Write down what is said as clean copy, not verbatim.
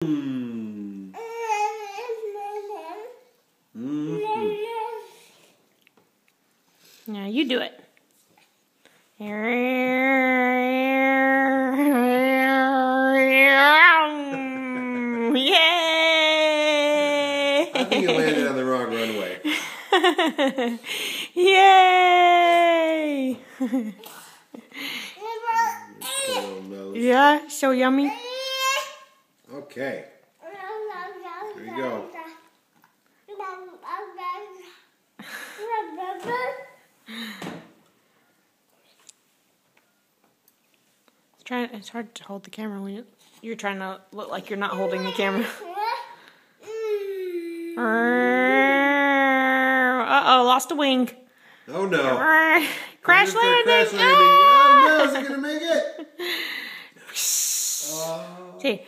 Mm. Mm-hmm. Now you do it. Yay! I think you landed on the wrong runway. Yay! Yeah, so yummy. Okay. Here we go. It's hard to hold the camera when you're trying to look like you're not holding the camera. Uh-oh, lost a wing. Oh no. Crash landing. Crash landing. Oh no, is it going to make it? See.